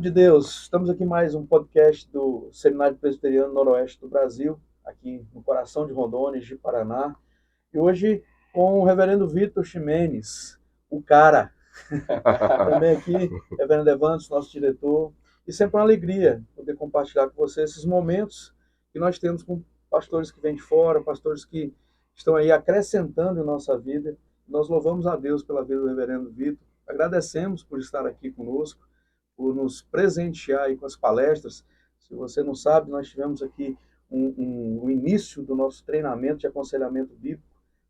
Povo de Deus, estamos aqui em mais um podcast do Seminário Presbiteriano Noroeste do Brasil, aqui no coração de Rondônia, de Paraná. E hoje com o reverendo Vitor Ximenes, o cara. Também aqui, reverendo Evandes, nosso diretor. E sempre uma alegria poder compartilhar com você esses momentos que nós temos com pastores que vêm de fora, pastores que estão aí acrescentando em nossa vida. Nós louvamos a Deus pela vida do reverendo Vitor. Agradecemos por estar aqui conosco, por nos presentear aí com as palestras. Se você não sabe, nós tivemos aqui o início do nosso treinamento de aconselhamento bíblico,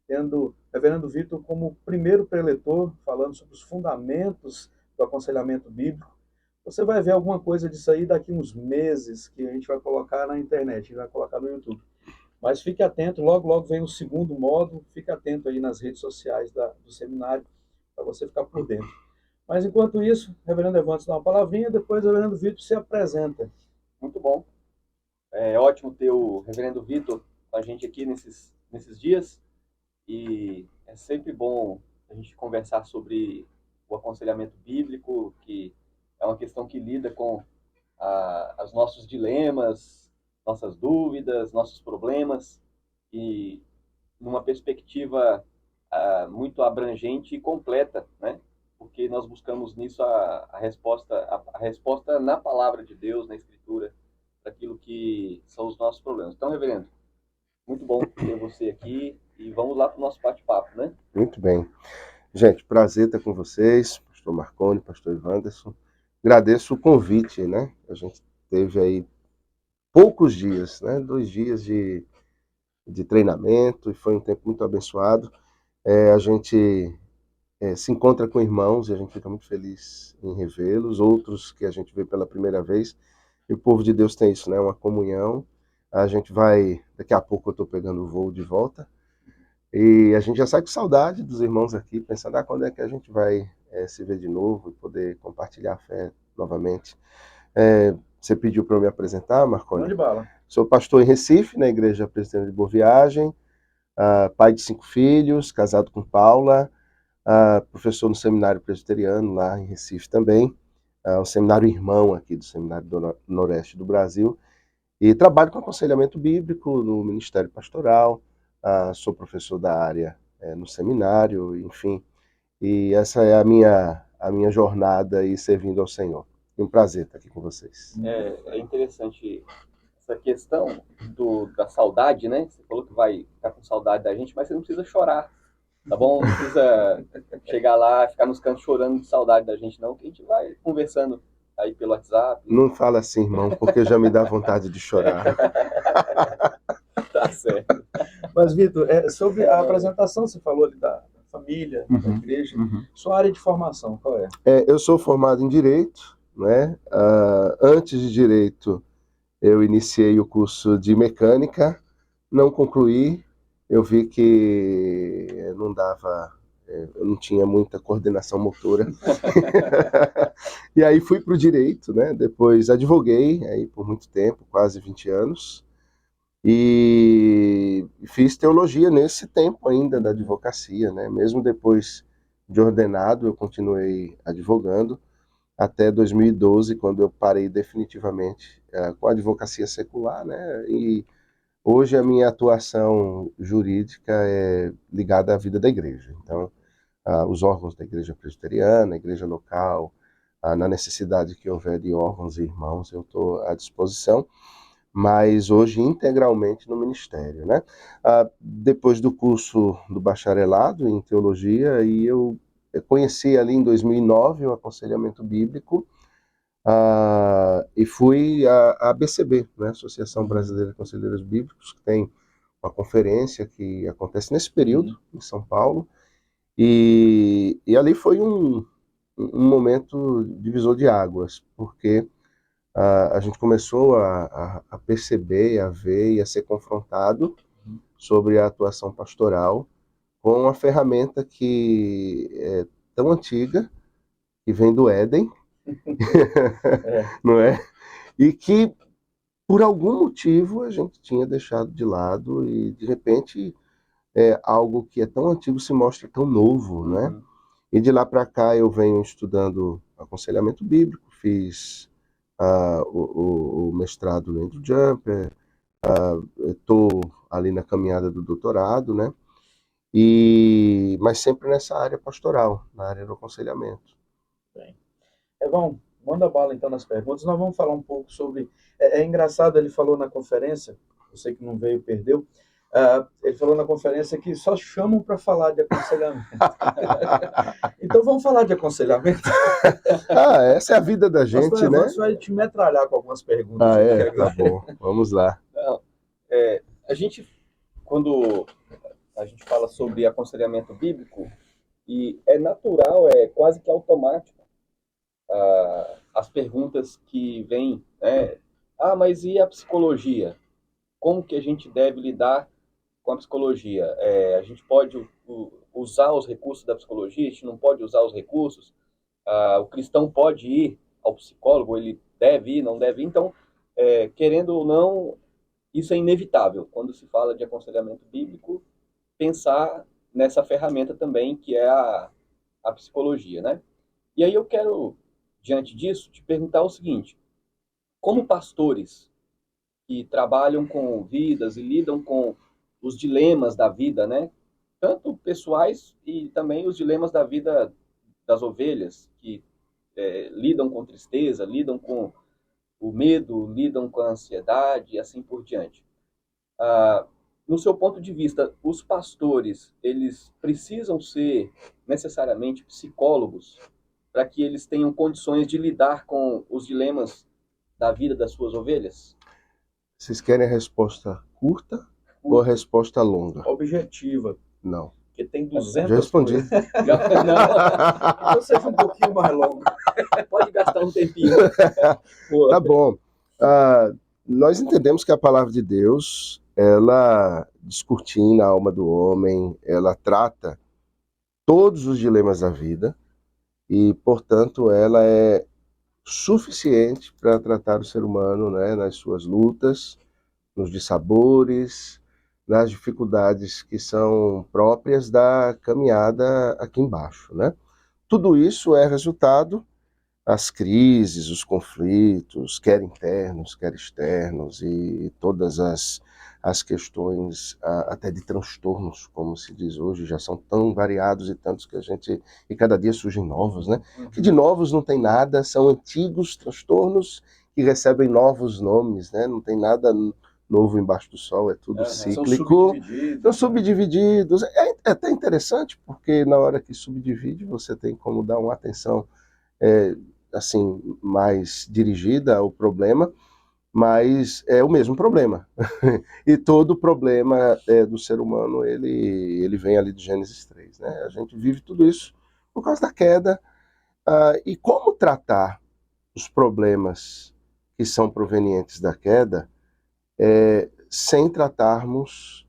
tendo o reverendo Vitor como primeiro preletor, falando sobre os fundamentos do aconselhamento bíblico. Você vai ver alguma coisa disso aí daqui uns meses, que a gente vai colocar na internet, a gente vai colocar no YouTube. Mas fique atento, logo, logo vem o segundo módulo, fique atento aí nas redes sociais do seminário, para você ficar por dentro. Mas enquanto isso, o reverendo Evandes dá uma palavrinha, depois o reverendo Vitor se apresenta. Muito bom. É ótimo ter o reverendo Vitor com a gente aqui nesses dias. E é sempre bom a gente conversar sobre o aconselhamento bíblico, que é uma questão que lida com os nossos dilemas, nossas dúvidas, nossos problemas, e numa perspectiva muito abrangente e completa, né? Porque nós buscamos nisso a resposta na palavra de Deus, na Escritura, para aquilo que são os nossos problemas. Então, reverendo, muito bom ter você aqui e vamos lá para o nosso bate-papo, né? Muito bem. Gente, prazer estar com vocês, pastor Marconi, pastor Evanderson. Agradeço o convite, né? A gente teve aí poucos dias, né? 2 dias de treinamento e foi um tempo muito abençoado. A gente se encontra com irmãos e a gente fica muito feliz em revê-los, outros que a gente vê pela primeira vez. E o povo de Deus tem isso, né? Uma comunhão. A gente vai, daqui a pouco eu estou pegando o voo de volta. E a gente já sai com saudade dos irmãos aqui, pensando, quando é que a gente vai se ver de novo e poder compartilhar a fé novamente. Você pediu para eu me apresentar, Marconi? Mande bala. Sou pastor em Recife, na Igreja Presbiteriana de Boa Viagem, pai de 5 filhos, casado com Paula, professor no Seminário Presbiteriano, lá em Recife também, um seminário irmão aqui do Seminário do Noroeste do Brasil, e trabalho com aconselhamento bíblico no Ministério Pastoral. Sou professor da área no seminário, enfim, e essa é a minha jornada aí servindo ao Senhor. É um prazer estar aqui com vocês. É interessante essa questão da saudade, né? Você falou que vai ficar com saudade da gente, mas você não precisa chorar, tá bom? Não precisa chegar lá, ficar nos cantos chorando de saudade da gente, não, que a gente vai conversando aí pelo WhatsApp. Não fala assim, irmão, porque já me dá vontade de chorar. Tá certo. Mas, Vitor, sobre a apresentação, você falou ali da família, da igreja. Sua área de formação, qual é? Eu sou formado em Direito, né? Antes de Direito, eu iniciei o curso de Mecânica, não concluí, eu vi que não dava, eu não tinha muita coordenação motora. E aí fui para o Direito, né? Depois advoguei aí por muito tempo, quase 20 anos, e fiz teologia nesse tempo ainda da advocacia, né? Mesmo depois de ordenado, eu continuei advogando até 2012, quando eu parei definitivamente com a advocacia secular, né? E hoje a minha atuação jurídica é ligada à vida da igreja. Então, os órgãos da igreja presbiteriana, a igreja local, na necessidade que houver de órgãos e irmãos, eu estou à disposição, mas hoje integralmente no ministério, né? Depois do curso do bacharelado em teologia, e eu conheci ali em 2009 o aconselhamento bíblico, e fui à ABCB, né? Associação Brasileira de Conselheiros Bíblicos, que tem uma conferência que acontece nesse período, em São Paulo, e ali foi um momento divisor de águas, porque a gente começou a perceber, a ver e a ser confrontado sobre a atuação pastoral com uma ferramenta que é tão antiga, que vem do Éden, não é? E que, por algum motivo, a gente tinha deixado de lado e, de repente, algo que é tão antigo se mostra tão novo, né? E de lá para cá eu venho estudando aconselhamento bíblico, fiz o mestrado no Andrew Jumper, estou ali na caminhada do doutorado, né? Mas sempre nessa área pastoral, na área do aconselhamento. Bem. Evão, manda bala então nas perguntas. Nós vamos falar um pouco sobre. É engraçado, ele falou na conferência, você que não veio, perdeu. Ele falou na conferência que só chamam para falar de aconselhamento. Então vamos falar de aconselhamento. Essa é a vida da gente, Pastor né? Evandro vai te metralhar com algumas perguntas. Tá bom, vamos lá. Não, a gente, quando a gente fala sobre aconselhamento bíblico, e é natural, é quase que automático, as perguntas que vêm, né? Mas e a psicologia? Como que a gente deve lidar com a psicologia? A gente pode usar os recursos da psicologia? A gente não pode usar os recursos? O cristão pode ir ao psicólogo? Ele deve ir, não deve ir? Então, querendo ou não, isso é inevitável. Quando se fala de aconselhamento bíblico, pensar nessa ferramenta também, que é a psicologia, né? E aí eu quero, diante disso, te perguntar o seguinte: como pastores que trabalham com vidas e lidam com os dilemas da vida, né? Tanto pessoais e também os dilemas da vida das ovelhas, que lidam com tristeza, lidam com o medo, lidam com a ansiedade e assim por diante. No seu ponto de vista, os pastores, eles precisam ser necessariamente psicólogos para que eles tenham condições de lidar com os dilemas da vida das suas ovelhas? Vocês querem a resposta curta ou a resposta longa? Objetiva. Não. Porque tem 200 Já respondi. Então seja um pouquinho mais longo. Pode gastar um tempinho. Tá bom. Nós entendemos que a palavra de Deus, ela descortina a alma do homem, ela trata todos os dilemas da vida e, portanto, ela é suficiente para tratar o ser humano, né, nas suas lutas, nos dissabores, nas dificuldades que são próprias da caminhada aqui embaixo, né? Tudo isso é resultado, as crises, os conflitos, quer internos, quer externos, e todas as questões até de transtornos, como se diz hoje, já são tão variados e tantos que e cada dia surgem novos, né? Que de novos não tem nada, são antigos transtornos que recebem novos nomes, né? Não tem nada novo embaixo do sol, é tudo cíclico. São subdivididos. É até interessante, porque na hora que subdivide, você tem como dar uma atenção assim, mais dirigida ao problema, mas é o mesmo problema. E todo problema do ser humano, ele vem ali de Gênesis 3, né? A gente vive tudo isso por causa da queda. E como tratar os problemas que são provenientes da queda sem tratarmos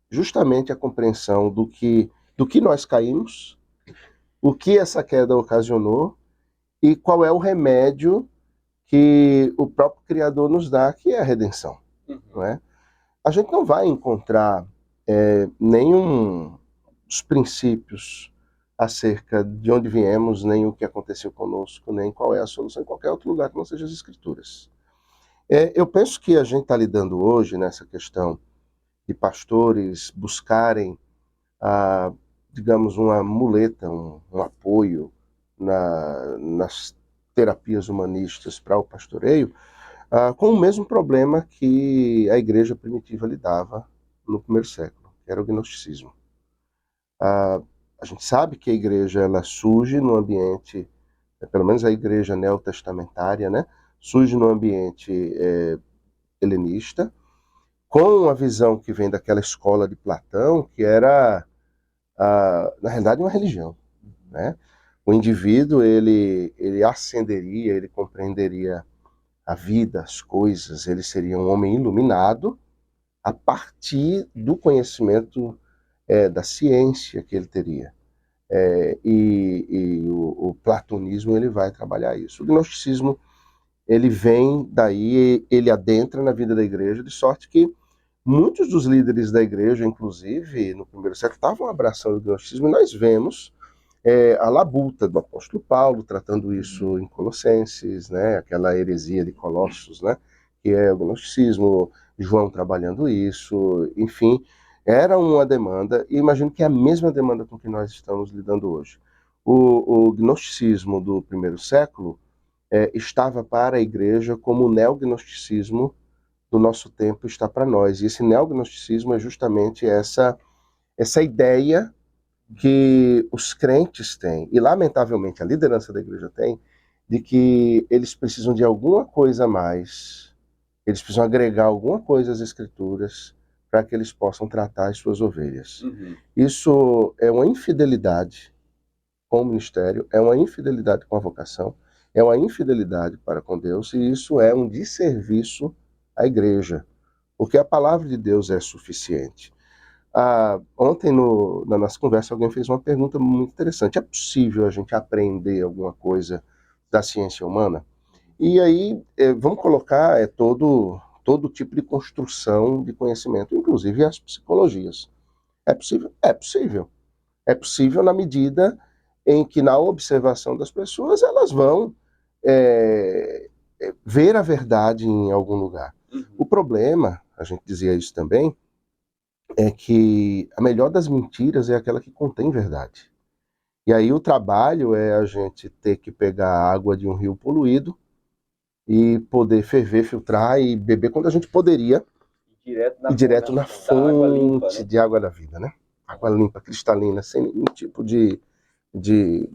justamente a compreensão do que nós caímos, o que essa queda ocasionou e qual é o remédio que o próprio Criador nos dá, que é a redenção. Não é? A gente não vai encontrar nenhum dos princípios acerca de onde viemos, nem o que aconteceu conosco, nem qual é a solução em qualquer outro lugar que não seja as Escrituras. Eu penso que a gente está lidando hoje nessa questão de pastores buscarem, digamos, uma muleta, um apoio nas terapias humanistas para o pastoreio, com o mesmo problema que a igreja primitiva lidava no primeiro século, que era o gnosticismo. A gente sabe que a igreja ela surge no ambiente, pelo menos a igreja neotestamentária, né, surge no ambiente helenista, com a visão que vem daquela escola de Platão, que era, na realidade, uma religião, né? O indivíduo, ele ascenderia, ele compreenderia a vida, as coisas, ele seria um homem iluminado a partir do conhecimento da ciência que ele teria. E o platonismo, ele vai trabalhar isso. O gnosticismo, ele vem daí, ele adentra na vida da igreja, de sorte que muitos dos líderes da igreja, inclusive no primeiro século, estavam abraçando o gnosticismo, e nós vemos a labuta do apóstolo Paulo, tratando isso em Colossenses, né? Aquela heresia de Colossos, né? Que é o gnosticismo, João trabalhando isso, enfim, era uma demanda, e imagino que é a mesma demanda com que nós estamos lidando hoje. O gnosticismo do primeiro século estava para a igreja como o neognosticismo do nosso tempo está para nós. E esse neognosticismo é justamente essa ideia que os crentes têm, e lamentavelmente a liderança da igreja tem, de que eles precisam de alguma coisa a mais, eles precisam agregar alguma coisa às escrituras para que eles possam tratar as suas ovelhas. Uhum. Isso é uma infidelidade com o ministério, é uma infidelidade com a vocação, é uma infidelidade para com Deus, e isso é um desserviço à igreja, porque a palavra de Deus é suficiente. Ontem, na nossa conversa, alguém fez uma pergunta muito interessante. É possível a gente aprender alguma coisa da ciência humana? E aí, vamos colocar todo tipo de construção de conhecimento, inclusive as psicologias. É possível? É possível. É possível na medida em que, na observação das pessoas, elas vão ver a verdade em algum lugar. Uhum. O problema, a gente dizia isso também, é que a melhor das mentiras é aquela que contém verdade. E aí o trabalho é a gente ter que pegar a água de um rio poluído e poder ferver, filtrar e beber quando a gente poderia ir direto na água limpa, fonte né? de água da vida, né? Água limpa, cristalina, sem nenhum tipo de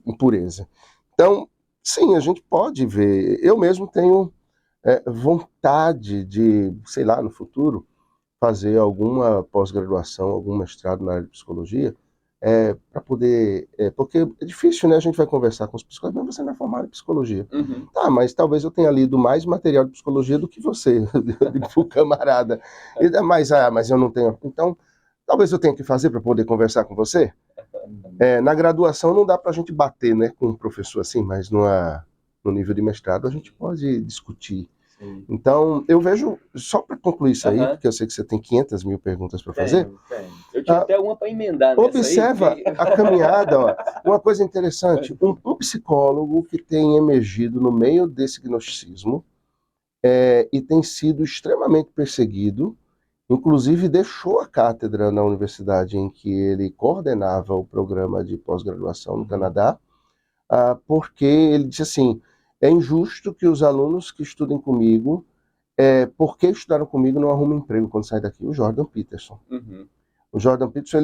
impureza. Então, sim, a gente pode ver. Eu mesmo tenho vontade de, sei lá, no futuro, fazer alguma pós-graduação, algum mestrado na área de psicologia, para poder. Porque é difícil, né? A gente vai conversar com os psicólogos, mas você não é formado em psicologia. Uhum. Tá, mas talvez eu tenha lido mais material de psicologia do que você, o camarada. Mas eu não tenho. Então, talvez eu tenha que fazer para poder conversar com você. Na graduação não dá para a gente bater, né, com um professor assim, mas no nível de mestrado a gente pode discutir. Sim. Então, eu vejo, só para concluir isso aí, Aham. porque eu sei que você tem 500 mil perguntas para fazer, Tem. Eu tinha até uma para emendar nessa observa aí. a caminhada. Ó. Uma coisa interessante, um psicólogo que tem emergido no meio desse gnosticismo e tem sido extremamente perseguido, inclusive deixou a cátedra na universidade em que ele coordenava o programa de pós-graduação no Canadá, porque ele disse assim, é injusto que os alunos que estudem comigo, porque estudaram comigo, não arrumam emprego quando saem daqui. O Jordan Peterson. Uhum. O Jordan Peterson,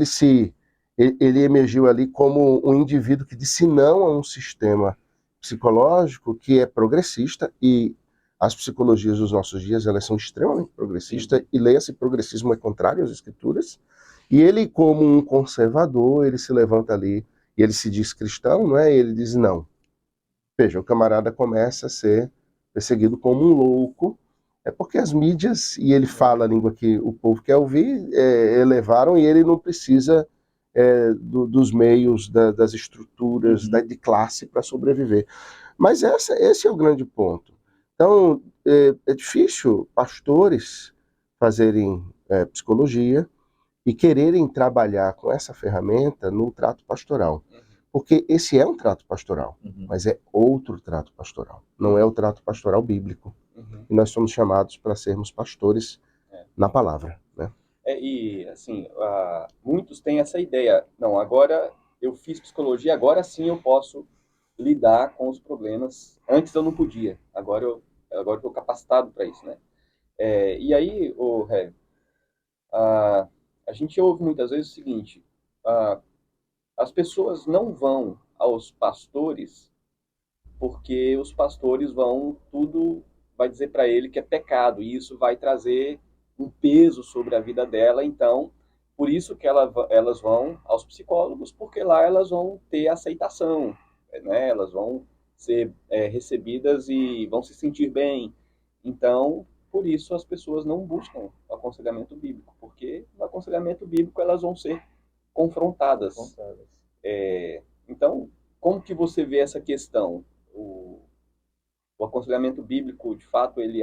ele emergiu ali como um indivíduo que disse não a um sistema psicológico que é progressista, e as psicologias dos nossos dias, elas são extremamente progressistas, e leia-se, progressismo é contrário às escrituras, e ele, como um conservador, ele se levanta ali, e ele se diz cristão, não é? E ele diz não. Veja, o camarada começa a ser perseguido como um louco, porque as mídias, e ele fala a língua que o povo quer ouvir, elevaram, e ele não precisa dos meios, das estruturas de classe para sobreviver. Mas esse é o grande ponto. Então, é difícil pastores fazerem psicologia e quererem trabalhar com essa ferramenta no trato pastoral. Porque esse é um trato pastoral, mas é outro trato pastoral. Não é o trato pastoral bíblico. E nós somos chamados para sermos pastores na palavra, né? E, assim, muitos têm essa ideia. Não, agora eu fiz psicologia, agora sim eu posso lidar com os problemas. Antes eu não podia, agora eu estou capacitado para isso, né? E aí, a gente ouve muitas vezes o seguinte, as pessoas não vão aos pastores porque os pastores tudo vai dizer para ele que é pecado, e isso vai trazer um peso sobre a vida dela, então, por isso que elas vão aos psicólogos, porque lá elas vão ter aceitação, né? Elas vão ser recebidas e vão se sentir bem. Então, por isso as pessoas não buscam o aconselhamento bíblico, porque no aconselhamento bíblico elas vão ser confrontadas. Então, como que você vê essa questão? O aconselhamento bíblico, de fato, ele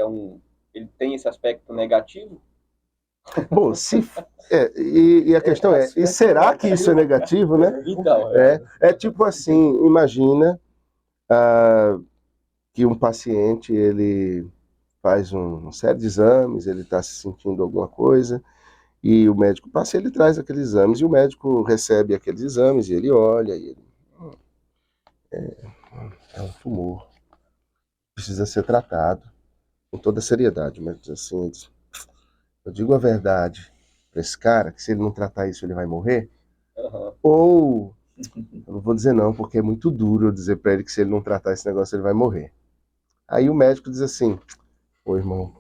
tem esse aspecto negativo? Bom, e a questão é, e será que isso é negativo, né? Então, É tipo assim, imagina que um paciente, ele faz uma série de exames, ele está se sentindo alguma coisa, e o médico passa e ele traz aqueles exames, e o médico recebe aqueles exames, e ele olha, e ele, é um tumor, precisa ser tratado com toda a seriedade, mas assim, eu digo a verdade para esse cara, que se ele não tratar isso ele vai morrer, ou, eu não vou dizer não, porque é muito duro eu dizer para ele que se ele não tratar esse negócio ele vai morrer. Aí o médico diz assim, ô irmão,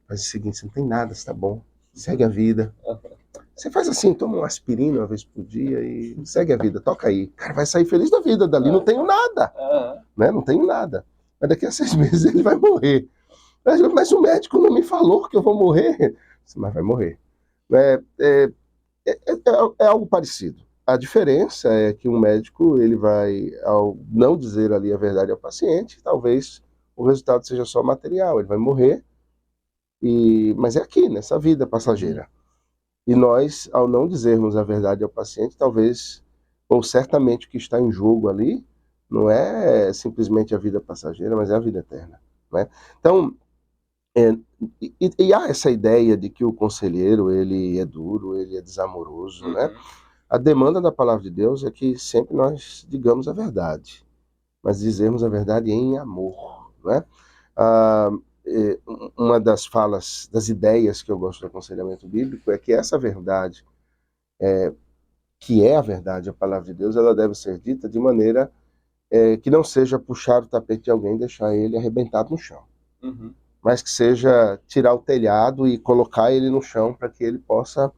faz o seguinte, você não tem nada, você tá bom, segue a vida. Você faz assim, toma uma aspirina uma vez por dia e segue a vida, toca aí. O cara vai sair feliz da vida, dali não tenho nada, né? Não tenho nada. Mas daqui a 6 meses ele vai morrer. Mas o médico não me falou que eu vou morrer. Mas vai morrer. É algo parecido. A diferença é que um médico, ele vai, ao não dizer ali a verdade ao paciente, talvez o resultado seja só material, ele vai morrer, mas é aqui, nessa vida passageira. E nós, ao não dizermos a verdade ao paciente, talvez, ou certamente o que está em jogo ali, não é simplesmente a vida passageira, mas é a vida eterna. Né? Então, há essa ideia de que o conselheiro, ele é duro, ele é desamoroso, né? A demanda da palavra de Deus é que sempre nós digamos a verdade, mas dizermos a verdade em amor, né? Ah, uma das falas, das ideias que eu gosto do aconselhamento bíblico é que essa verdade, que é a verdade, a palavra de Deus, ela deve ser dita de maneira que não seja puxar o tapete de alguém e deixar ele arrebentado no chão, mas que seja tirar o telhado e colocar ele no chão para que ele possa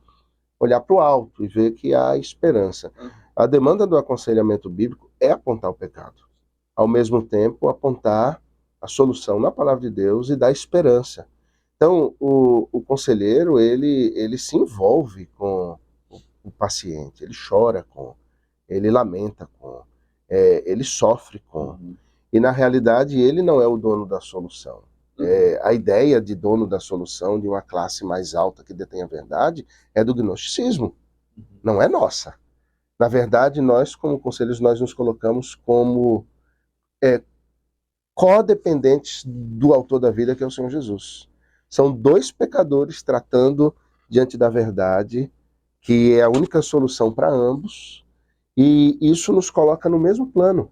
olhar para o alto e ver que há esperança. A demanda do aconselhamento bíblico é apontar o pecado, ao mesmo tempo apontar a solução na palavra de Deus e dar esperança. Então, o conselheiro, ele se envolve com o paciente, ele chora com, ele lamenta com, ele sofre com. E, na realidade, ele não é o dono da solução. A ideia de dono da solução, de uma classe mais alta que detém a verdade, é do gnosticismo, não é nossa. Na verdade, nós, como conselheiros, nós nos colocamos como codependentes do autor da vida, que é o Senhor Jesus. São dois pecadores tratando diante da verdade, que é a única solução para ambos, e isso nos coloca no mesmo plano.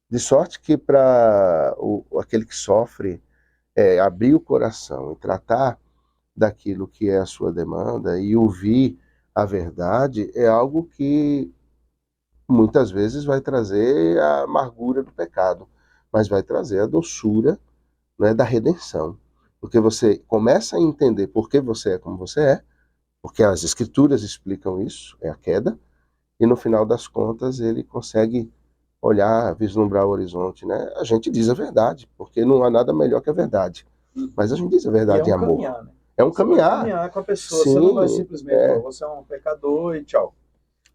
De sorte que para aquele que sofre, abrir o coração e tratar daquilo que é a sua demanda e ouvir a verdade é algo que muitas vezes vai trazer a amargura do pecado, mas vai trazer a doçura, né, da redenção. Porque você começa a entender por que você é como você é, porque as escrituras explicam isso, é a queda, e no final das contas ele consegue olhar, vislumbrar o horizonte, né? A gente diz a verdade, porque não há nada melhor que a verdade. Mas a gente diz a verdade em amor. Caminhar, né? É um Você vai caminhar. caminhar com a pessoa, Sim, você não vai simplesmente falar, você é um pecador e tchau.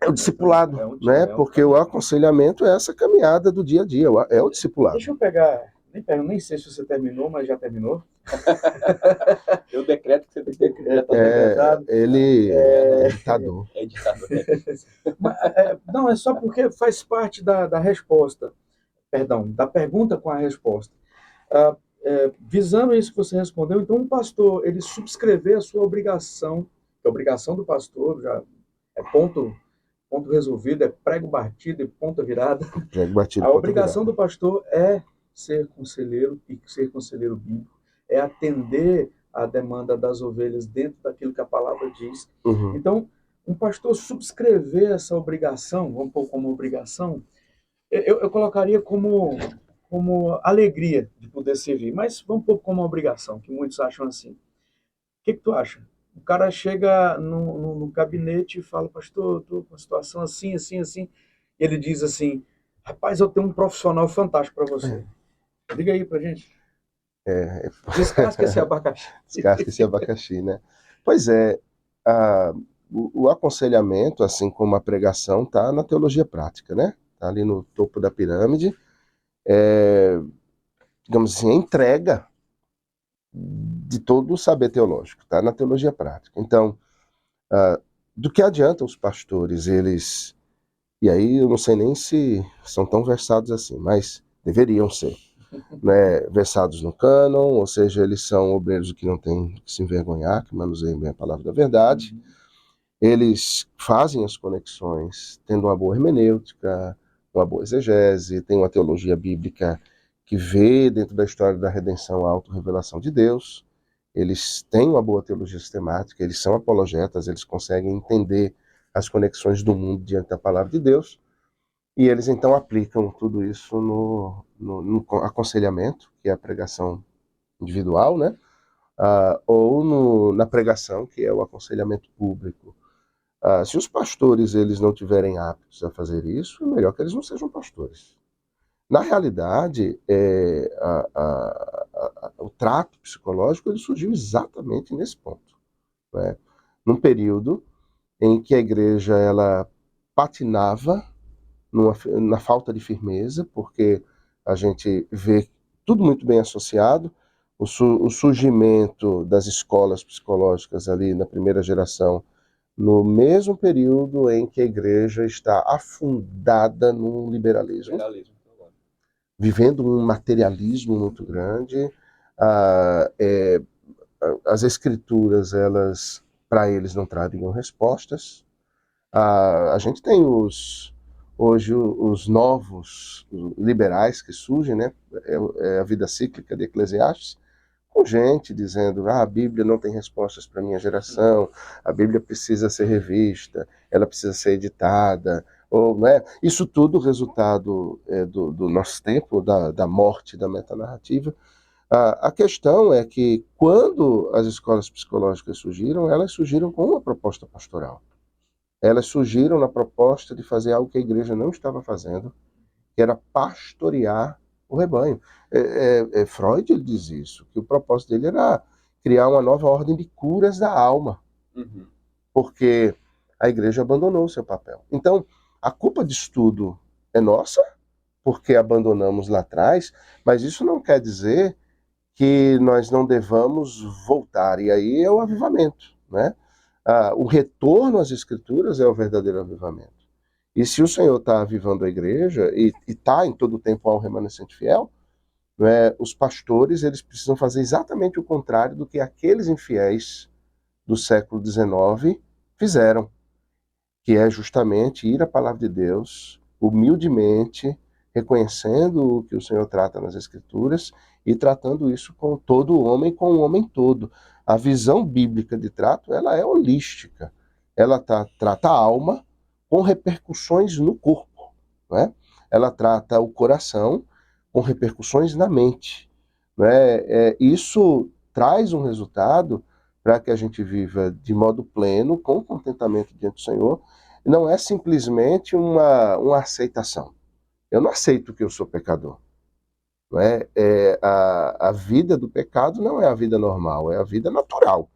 é o discipulado, né? Porque o aconselhamento é essa caminhada do dia a dia, é o discipulado. Deixa eu pegar, nem sei se você terminou, mas já terminou. Eu decreto que você tem que decretado. Ele é ditador. É ditador. Não, é só porque faz parte da resposta, perdão, da pergunta com a resposta. Visando isso que você respondeu, então um pastor, ele subscrever a sua obrigação, que a obrigação do pastor já é ponto resolvido, é prego batido e ponta virada. Prego batido, A obrigação do pastor é ser conselheiro e ser conselheiro bíblico, é atender a demanda das ovelhas dentro daquilo que a palavra diz. Então, um pastor subscrever essa obrigação, vamos pôr como obrigação, eu colocaria como alegria de poder servir, mas vamos pôr como obrigação, que muitos acham assim. O que tu acha? O cara chega no gabinete e fala, pastor, estou com uma situação assim, assim, assim. E ele diz assim, rapaz, eu tenho um profissional fantástico para você. Diga aí pra gente. Descasca esse abacaxi. Descasca esse abacaxi, né? Pois é, o aconselhamento, assim como a pregação, está na teologia prática, né? Está ali no topo da pirâmide. Digamos assim, a entrega de todo o saber teológico, tá? Na teologia prática. Então, do que adianta os pastores, eles... E aí eu não sei nem se são tão versados assim, mas deveriam ser, né? Versados no cânon, ou seja, eles são obreiros que não têm que se envergonhar, que manuseiam bem a palavra da verdade. Eles fazem as conexões, tendo uma boa hermenêutica, uma boa exegese, tem uma teologia bíblica que vê dentro da história da redenção a autorrevelação de Deus. Eles têm uma boa teologia sistemática, eles são apologetas, eles conseguem entender as conexões do mundo diante da palavra de Deus, e eles então aplicam tudo isso no aconselhamento, que é a pregação individual, né? Ou na pregação, que é o aconselhamento público. Se os pastores eles não tiverem aptos a fazer isso, é melhor que eles não sejam pastores. Na realidade, o trato psicológico ele surgiu exatamente nesse ponto, né? Num período em que a igreja ela patinava na falta de firmeza, porque a gente vê tudo muito bem associado, o surgimento das escolas psicológicas ali na primeira geração, no mesmo período em que a igreja está afundada no liberalismo, vivendo um materialismo muito grande. As escrituras, elas, para eles, não trariam respostas. A gente tem hoje os novos liberais que surgem, né? É a vida cíclica de Eclesiastes, com gente dizendo, a Bíblia não tem respostas para a minha geração, a Bíblia precisa ser revista, ela precisa ser editada, ou, né? Isso tudo resultado do nosso tempo, da morte da metanarrativa. A questão é que quando as escolas psicológicas surgiram, elas surgiram com uma proposta pastoral. Elas surgiram na proposta de fazer algo que a igreja não estava fazendo, que era pastorear o rebanho. Freud ele diz isso, que o propósito dele era criar uma nova ordem de curas da alma, porque a igreja abandonou o seu papel. Então, a culpa disso tudo é nossa, porque abandonamos lá atrás, mas isso não quer dizer que nós não devamos voltar, e aí é o avivamento, né? O retorno às escrituras é o verdadeiro avivamento. E se o Senhor está avivando a igreja, e está em todo o tempo ao remanescente fiel, né, os pastores eles precisam fazer exatamente o contrário do que aqueles infiéis do século XIX fizeram, que é justamente ir à palavra de Deus, humildemente, reconhecendo o que o Senhor trata nas Escrituras e tratando isso com todo o homem, com o homem todo. A visão bíblica de trato, ela é holística. Ela trata a alma com repercussões no corpo, né? Ela trata o coração com repercussões na mente, né? Isso traz um resultado para que a gente viva de modo pleno, com contentamento diante do Senhor. Não é simplesmente uma aceitação. Eu não aceito que eu sou pecador. Não é? A vida do pecado não é a vida normal, é a vida natural.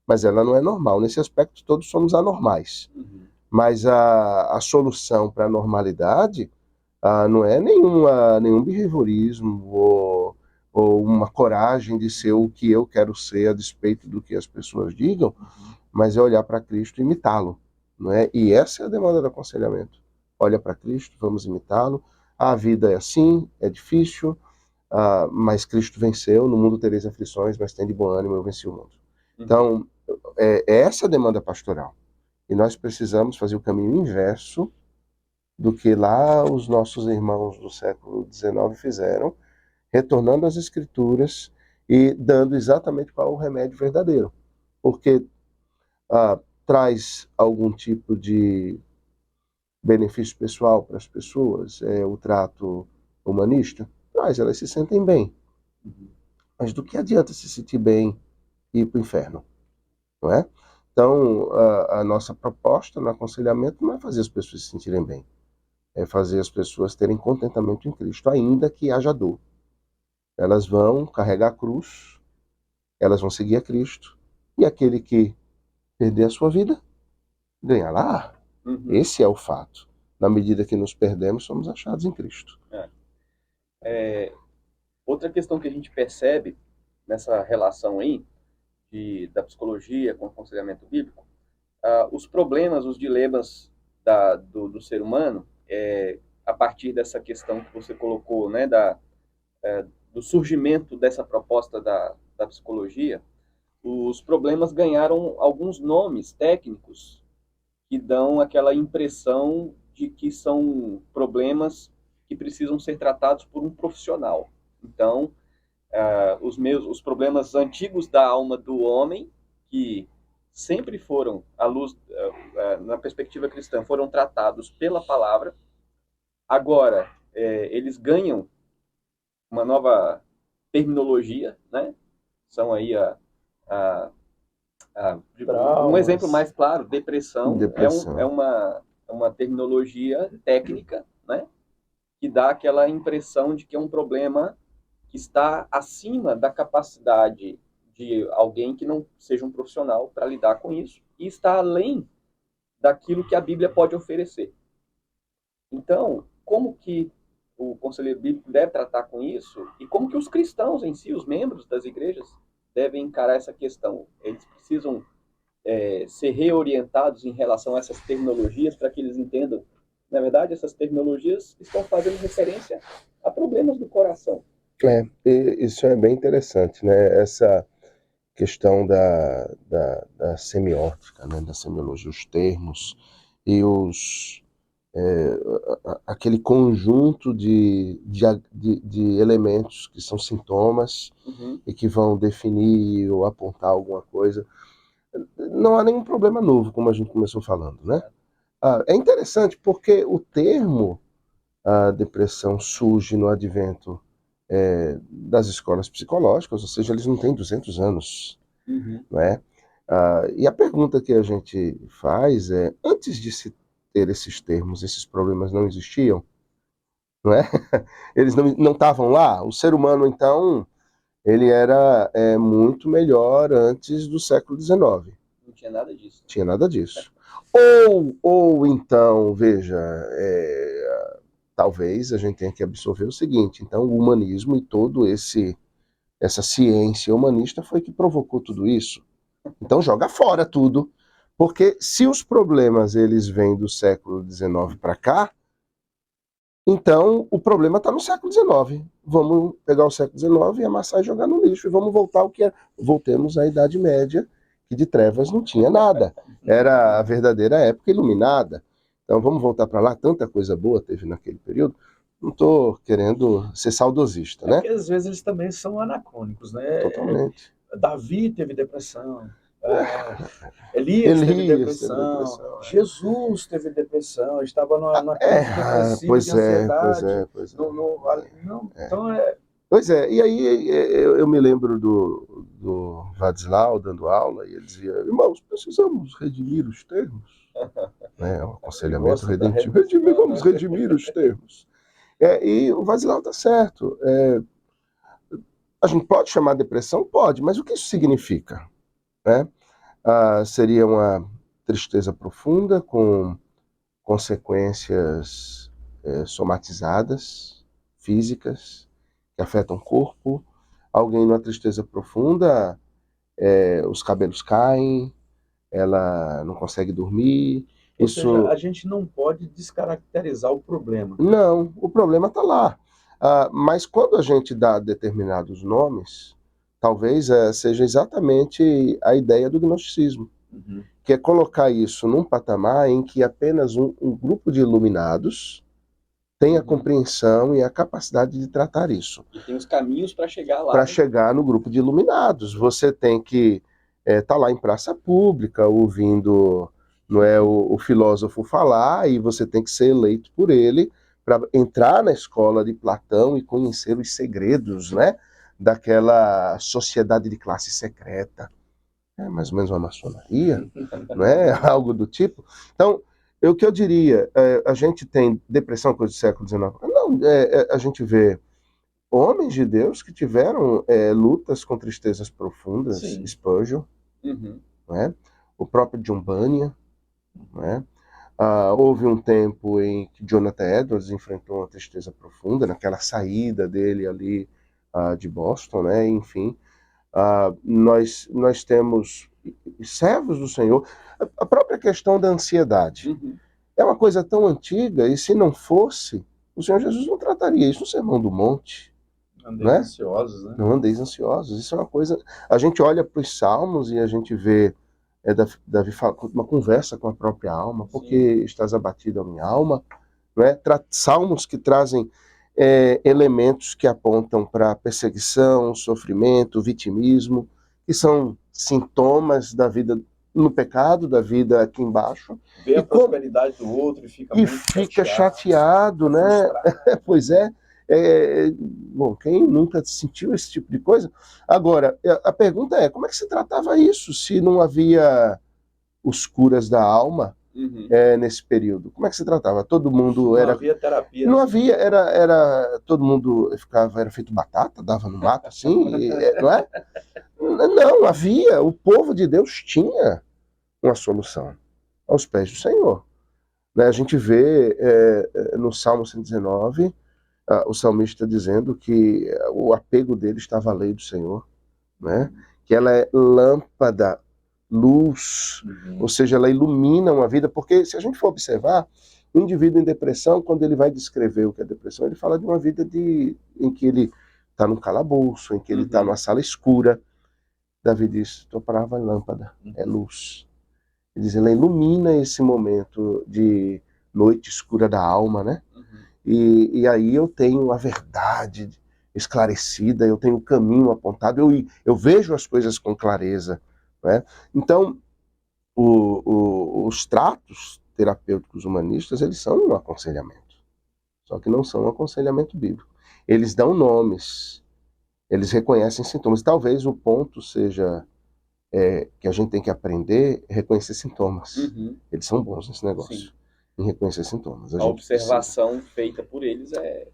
Mas ela não é normal. Nesse aspecto, todos somos anormais. Mas a solução para a normalidade não é nenhum behaviorismo ou uma coragem de ser o que eu quero ser a despeito do que as pessoas digam, mas é olhar para Cristo e imitá-lo. Não é? E essa é a demanda do aconselhamento. Olha para Cristo, vamos imitá-lo. A vida é assim, é difícil, mas Cristo venceu. No mundo tereis aflições, mas tem de bom ânimo, eu venci o mundo. Então, é essa a demanda pastoral. E nós precisamos fazer o caminho inverso do que lá os nossos irmãos do século XIX fizeram, retornando às Escrituras e dando exatamente qual é o remédio verdadeiro. Porque traz algum tipo de benefício pessoal para as pessoas, o trato humanista, traz, elas se sentem bem. Mas do que adianta se sentir bem e ir para o inferno? Não é? Então, a nossa proposta no aconselhamento não é fazer as pessoas se sentirem bem, é fazer as pessoas terem contentamento em Cristo, ainda que haja dor. Elas vão carregar a cruz, elas vão seguir a Cristo, e aquele que perder a sua vida, ganhará. Esse é o fato. Na medida que nos perdemos, somos achados em Cristo. Outra questão que a gente percebe, nessa relação aí da psicologia com o aconselhamento bíblico, os problemas, os dilemas do ser humano, a partir dessa questão que você colocou, né, do surgimento dessa proposta da psicologia, os problemas ganharam alguns nomes técnicos que dão aquela impressão de que são problemas que precisam ser tratados por um profissional. Então, os problemas antigos da alma do homem, que sempre foram, à luz, na perspectiva cristã, foram tratados pela palavra, agora eles ganham uma nova terminologia, né? São aí um exemplo mais claro, depressão. É uma terminologia técnica, né? Que dá aquela impressão de que é um problema que está acima da capacidade de alguém que não seja um profissional para lidar com isso, e está além daquilo que a Bíblia pode oferecer. Então, como que o conselheiro bíblico deve tratar com isso, e como que os cristãos em si, os membros das igrejas, devem encarar essa questão? Eles precisam ser reorientados em relação a essas terminologias para que eles entendam. Na verdade, essas terminologias estão fazendo referência a problemas do coração. Isso é bem interessante, né? Essa questão da semiótica, né? Da semiologia, os termos e aquele conjunto de elementos que são sintomas e que vão definir ou apontar alguma coisa. Não há nenhum problema novo, como a gente começou falando, né? É interessante porque o termo depressão surge no advento das escolas psicológicas, ou seja, eles não têm 200 anos, não é? E a pergunta que a gente faz é, antes de se ter esses termos, esses problemas não existiam, não é? Eles não estavam lá? O ser humano, então, ele era muito melhor antes do século XIX. Não tinha nada disso. Tinha nada disso. Ou então, veja, talvez a gente tenha que absorver o seguinte, então o humanismo e todo essa ciência humanista foi que provocou tudo isso. Então joga fora tudo, porque se os problemas eles vêm do século XIX para cá, então o problema está no século XIX. Vamos pegar o século XIX e amassar e jogar no lixo, e vamos voltar ao que é. Voltemos à Idade Média, que de trevas não tinha nada. Era a verdadeira época iluminada. Então vamos voltar para lá, tanta coisa boa teve naquele período. Não estou querendo ser saudosista, né? Porque às vezes eles também são anacrônicos, né? Totalmente. Davi teve depressão, Elias teve depressão, Jesus teve depressão, estava numa crise depressiva de ansiedade. Então Pois é, e aí eu me lembro do Vadislau dando aula, e ele dizia, irmãos, precisamos redimir os termos. Né? Um aconselhamento redentivo. Vamos redimir os termos. E o Vadislau está certo. A gente pode chamar depressão? Pode, mas o que isso significa? Né? Seria uma tristeza profunda com consequências somatizadas, físicas, que afetam o corpo. Alguém numa tristeza profunda, os cabelos caem, ela não consegue dormir. Ou seja, a gente não pode descaracterizar o problema. Não, o problema está lá. Mas quando a gente dá determinados nomes, talvez seja exatamente a ideia do gnosticismo, que é colocar isso num patamar em que apenas um grupo de iluminados tem a compreensão e a capacidade de tratar isso. E tem os caminhos para chegar lá. Para chegar no grupo de iluminados. Você tem que estar lá em praça pública, ouvindo o filósofo falar, e você tem que ser eleito por ele para entrar na escola de Platão e conhecer os segredos, né, daquela sociedade de classe secreta. É mais ou menos uma maçonaria, não é? Algo do tipo. Então, o que eu diria, a gente tem depressão, coisa do século XIX? Não, a gente vê homens de Deus que tiveram lutas com tristezas profundas, sim. Spurgeon, não é? O próprio John Bunyan, não é? Houve um tempo em que Jonathan Edwards enfrentou uma tristeza profunda, naquela saída dele ali de Boston, né? Enfim. Nós temos servos do Senhor. A própria questão da ansiedade Uhum. é uma coisa tão antiga, e se não fosse, o Senhor Jesus não trataria isso no Sermão do Monte. Andeis Né? ansiosos, né? Não andeis ansiosos. Isso é uma coisa... A gente olha para os Salmos e a gente vê Davi uma conversa com a própria alma. Por que estás abatida, minha alma? Né? Salmos que trazem elementos que apontam para perseguição, sofrimento, vitimismo, que são sintomas da vida no pecado, da vida aqui embaixo. Vê a prosperidade do outro e fica muito chateado, né? Pois é. Bom, quem nunca sentiu esse tipo de coisa? Agora, a pergunta é, como é que se tratava isso se não havia os curas da alma nesse período? Como é que se tratava? Todo mundo Não havia terapia. Não havia, todo mundo era feito batata, dava no mato assim, não é? Não, havia, o povo de Deus tinha uma solução aos pés do Senhor. Né? A gente vê no Salmo 119, o salmista dizendo que o apego dele estava à lei do Senhor, né? Que ela é lâmpada, luz, ou seja, ela ilumina uma vida, porque se a gente for observar, o indivíduo em depressão, quando ele vai descrever o que é depressão, ele fala de uma vida em que ele está num calabouço, em que ele está numa sala escura. Davi diz, tua palavra é lâmpada, é luz. Ele diz, ela ilumina esse momento de noite escura da alma, né? E aí eu tenho a verdade esclarecida, eu tenho o caminho apontado, eu vejo as coisas com clareza. Né? Então, os tratos terapêuticos humanistas, eles são um aconselhamento. Só que não são um aconselhamento bíblico. Eles dão nomes, eles reconhecem sintomas. Talvez o ponto seja que a gente tem que aprender a reconhecer sintomas. Eles são bons nesse negócio. Sim. Em reconhecer sintomas. A observação feita por eles é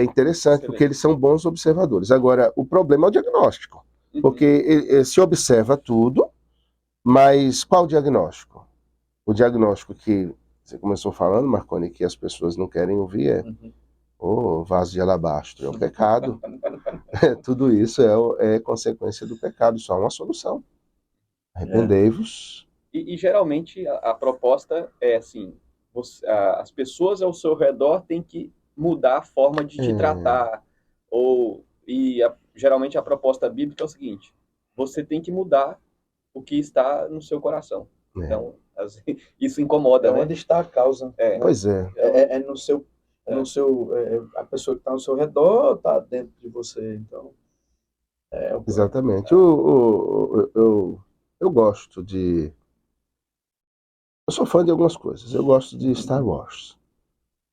interessante, excelente. Porque eles são bons observadores. Agora, o problema é o diagnóstico. Porque se observa tudo, mas qual o diagnóstico? O diagnóstico que você começou falando, Marconi, que as pessoas não querem ouvir vaso de alabastro, é o pecado. Tudo isso é consequência do pecado, só há uma solução. Arrependei-vos. E geralmente a proposta é assim, as pessoas ao seu redor têm que mudar a forma de te tratar. Geralmente a proposta bíblica é o seguinte, você tem que mudar o que está no seu coração. Então, isso incomoda, né? Onde está a causa. Pois é. É no seu... a pessoa que está ao seu redor está dentro de você. Então, exatamente. Eu gosto de... Eu sou fã de algumas coisas. Eu gosto de Star Wars.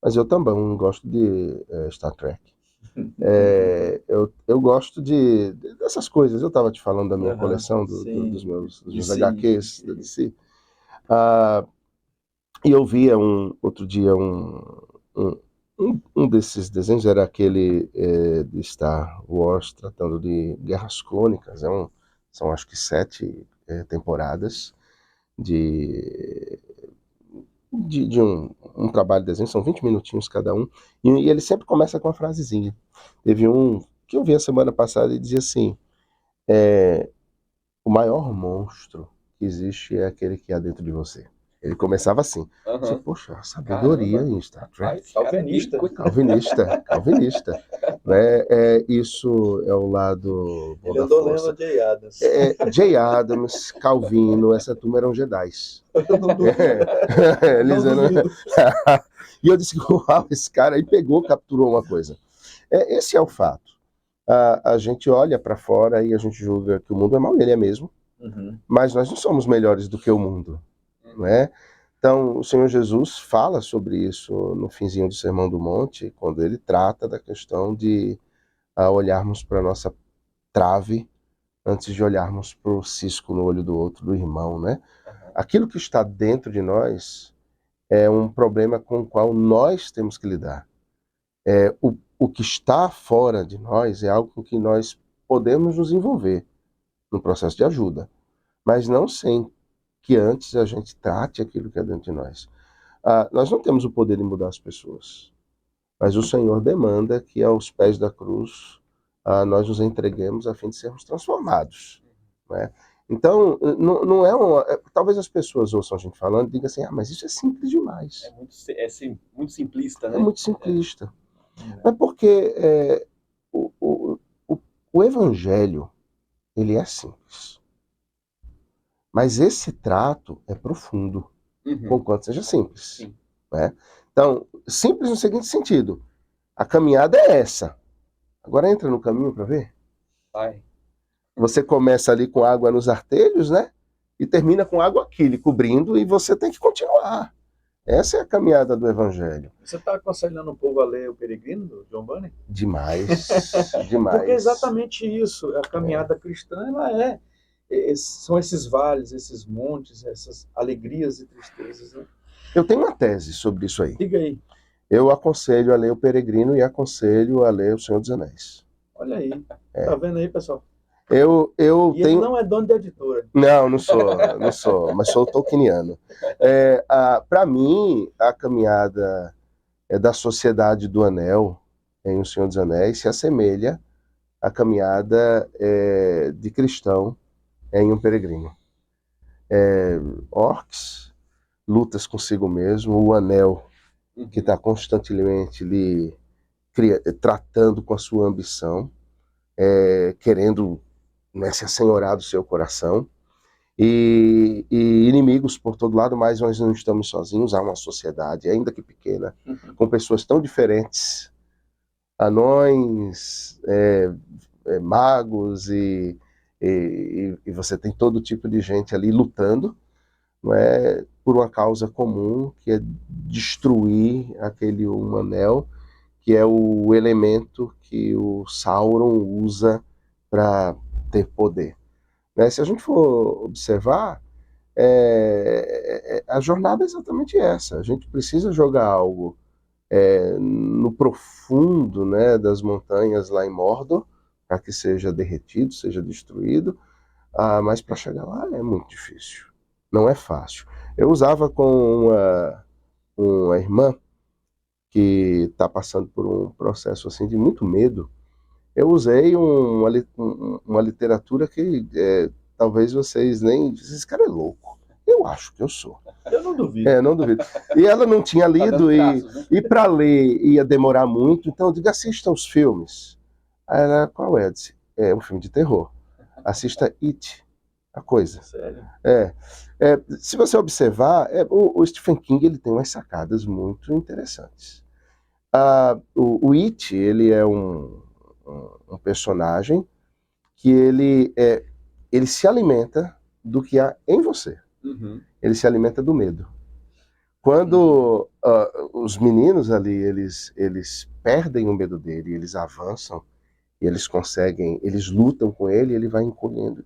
Mas eu também gosto de Star Trek. Eu gosto dessas coisas. Eu estava te falando da minha coleção, dos meus HQs da DC. E eu via outro dia um desses desenhos, era aquele de Star Wars, tratando de guerras clônicas. São acho que 7 temporadas de um trabalho de desenho, são 20 minutinhos cada um, e ele sempre começa com uma frasezinha. Teve um que eu vi a semana passada e dizia assim, o maior monstro que existe é aquele que há dentro de você. Ele começava assim, poxa, sabedoria em Star Trek. Calvinista. Né? Isso é o lado bom da força. Jay Adams. Jay Adams, Calvino, essa turma eram Jedis. E eu disse, uau, esse cara aí capturou uma coisa. Esse é o fato. A gente olha para fora e a gente julga que o mundo é mau, ele é mesmo. Mas nós não somos melhores do que o mundo. Né? Então, o Senhor Jesus fala sobre isso no finzinho do Sermão do Monte, quando ele trata da questão de olharmos para a nossa trave antes de olharmos para o cisco no olho do outro, do irmão, né? Aquilo que está dentro de nós é um problema com o qual nós temos que lidar. O que está fora de nós é algo com que nós podemos nos envolver no processo de ajuda, mas não sem que antes a gente trate aquilo que é dentro de nós. Nós não temos o poder de mudar as pessoas, mas o Senhor demanda que aos pés da cruz nós nos entreguemos a fim de sermos transformados, né? Então, não é talvez as pessoas ouçam a gente falando e digam assim, mas isso é simples demais. Muito simplista, né? É muito simplista. Mas porque o evangelho, ele é simples. Mas esse trato é profundo, conquanto seja simples. Sim. Né? Então, simples no seguinte sentido, a caminhada é essa. Agora entra no caminho para ver. Vai. Você começa ali com água nos artelhos, né? E termina com água aqui lhe cobrindo e você tem que continuar. Essa é a caminhada do evangelho. Você está aconselhando o povo a ler O Peregrino, do John Bunyan? Demais, demais. Porque é exatamente isso. A caminhada cristã, são esses vales, esses montes, essas alegrias e tristezas, né? Eu tenho uma tese sobre isso aí. Diga aí. Eu aconselho a ler O Peregrino e aconselho a ler O Senhor dos Anéis. Olha aí. Tá vendo aí, pessoal? Eu E tenho... ele não é dono de editora. Não sou, mas sou tolkieniano. Para mim, a caminhada da Sociedade do Anel em O Senhor dos Anéis se assemelha à caminhada de cristão em Um Peregrino. Orcs, lutas consigo mesmo, o anel que está constantemente lhe tratando com a sua ambição, querendo, né, se assenhorar do seu coração, e inimigos por todo lado, mas nós não estamos sozinhos, há uma sociedade, ainda que pequena, com pessoas tão diferentes, anões, magos, e você tem todo tipo de gente ali lutando, não é, por uma causa comum, que é destruir aquele anel, que é o elemento que o Sauron usa para ter poder. Né? Se a gente for observar, a jornada é exatamente essa. A gente precisa jogar algo no profundo, né, das montanhas lá em Mordor, para que seja derretido, seja destruído, mas para chegar lá é muito difícil. Não é fácil. Eu usava com uma irmã que está passando por um processo assim de muito medo. Eu usei uma literatura que talvez vocês nem... Esse cara é louco. Eu acho que eu sou. Eu não duvido. Não duvido. E ela não tinha lido, e para ler ia demorar muito, então eu digo, assista os filmes. Aí ela, qual é? Eu disse, é um filme de terror. Assista It, a coisa. Sério? Se você observar, o Stephen King ele tem umas sacadas muito interessantes. O It, ele é um personagem que ele se alimenta do que há em você. Ele se alimenta do medo. Quando os meninos ali, eles perdem o medo dele, eles avançam, e eles conseguem, eles lutam com ele, ele vai encolhendo.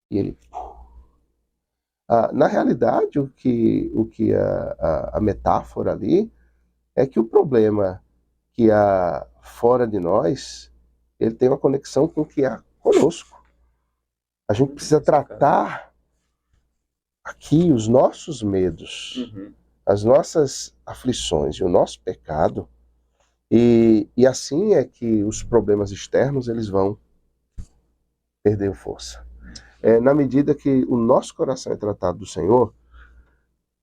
E ele... na realidade, o que a metáfora ali é que o problema que há fora de nós, ele tem uma conexão com o que há conosco. A gente precisa tratar aqui os nossos medos, as nossas aflições e o nosso pecado, e assim é que os problemas externos eles vão perder força. Na medida que o nosso coração é tratado do Senhor,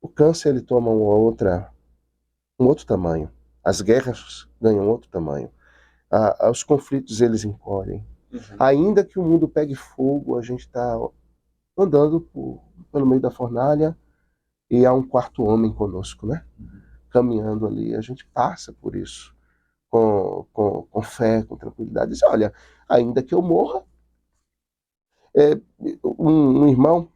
o câncer ele toma um outro tamanho, as guerras ganham outro tamanho, os conflitos eles encolhem. Ainda que o mundo pegue fogo, a gente está andando pelo meio da fornalha e há um quarto homem conosco, né? Caminhando ali, a gente passa por isso com fé, com tranquilidade. Diz, olha, ainda que eu morra, um irmão,